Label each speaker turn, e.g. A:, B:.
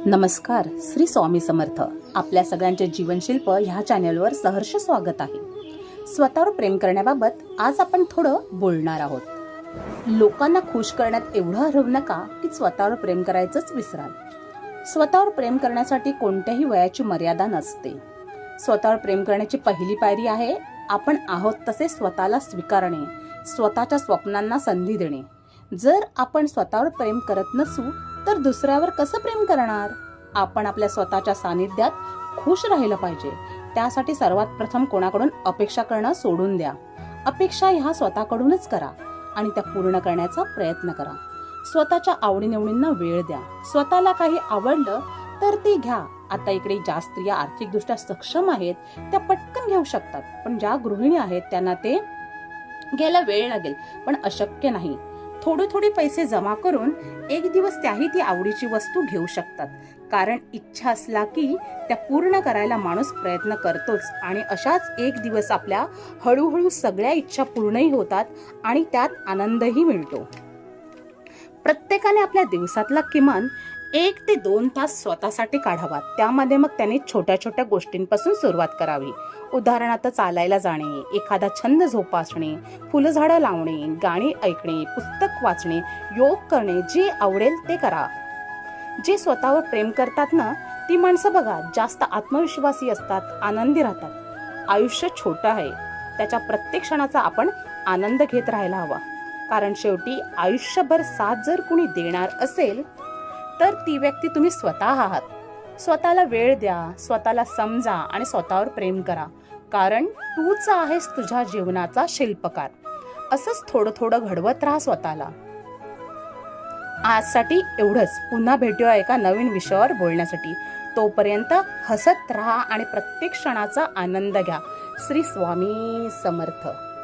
A: नमस्कार. श्री स्वामी समर्थ. आपल्या सगळ्यांचे जीवनशिल्प ह्या चॅनलवर सहर्ष स्वागत आहे. स्वतःवर प्रेम करण्याबाबत आज आपण थोडं बोलणार आहोत. लोकांना खुश करण्यात एवढं हरवू नका की स्वतःवर प्रेम करायचंच विसराल. स्वतःवर प्रेम करण्यासाठी कोणत्याही वयाची मर्यादा नसते. स्वतःवर प्रेम करण्याची पहिली पायरी आहे आपण आहोत तसे स्वतःला स्वीकारणे, स्वतःच्या स्वप्नांना संधी देणे. जर आपण स्वतःवर प्रेम करत नसू तर दुसऱ्यावर कसं प्रेम करणार? आपण आपल्या स्वतःच्या सानिध्यात खुश राहिलं पाहिजे. त्यासाठी सर्वात प्रथम कोणाकडून अपेक्षा करणं सोडून द्या. अपेक्षा ह्या स्वतःकडूनच करा आणि त्या पूर्ण करण्याचा प्रयत्न करा. स्वतःच्या आवडीनिवडींना वेळ द्या. स्वतःला काही आवडलं तर ते घ्या. आता इकडे ज्या स्त्रिया आर्थिकदृष्ट्या सक्षम आहेत त्या पटकन घेऊ शकतात, पण ज्या गृहिणी आहेत त्यांना ते घ्यायला वेळ लागेल, पण अशक्य नाही. थोडे पैसे जमा करून एक दिवस त्याही ती आवडीची वस्तू घेऊ शकतात. कारण इच्छा असला की त्या पूर्ण करायला माणूस प्रयत्न करतोच आणि अशाच एक दिवस आपल्या हळूहळू सगळ्या इच्छा पूर्णही होतात आणि त्यात आनंदही मिळतो. प्रत्येकाने आपल्या दिवसातला किमान 1 ते 2 तास स्वतःसाठी काढावा. त्यामध्ये मग त्याने छोट्या छोट्या गोष्टींपासून सुरुवात करावी. उदाहरणार्थ चालायला जाणे, एखादा छंद जोपासणे, फुलझाडं लावणे, गाणी ऐकणे, पुस्तक वाचणे, योग करणे. जे आवडेल ते करा. जे स्वतःवर प्रेम करतात ना ती माणसं बघा जास्त आत्मविश्वासी असतात, आनंदी राहतात. आयुष्य छोटं आहे, त्याच्या प्रत्येक क्षणाचा आपण आनंद घेत राहायला हवा. कारण शेवटी आयुष्यभर साथ जर कुणी देणार असेल तर ती व्यक्ती तुम्ही स्वतः आहात. स्वतःला वेळ द्या, स्वतःला समजा आणि स्वतःवर प्रेम करा. कारण तूच आहेस तुझ्या जीवनाचा शिल्पकार. असंच थोडं घडवत राहा स्वतःला. आजसाठी एवढंच. पुन्हा भेटूया एका नवीन विषयावर बोलण्यासाठी. तोपर्यंत हसत राहा आणि प्रत्येक क्षणाचा आनंद घ्या. श्री स्वामी समर्थ.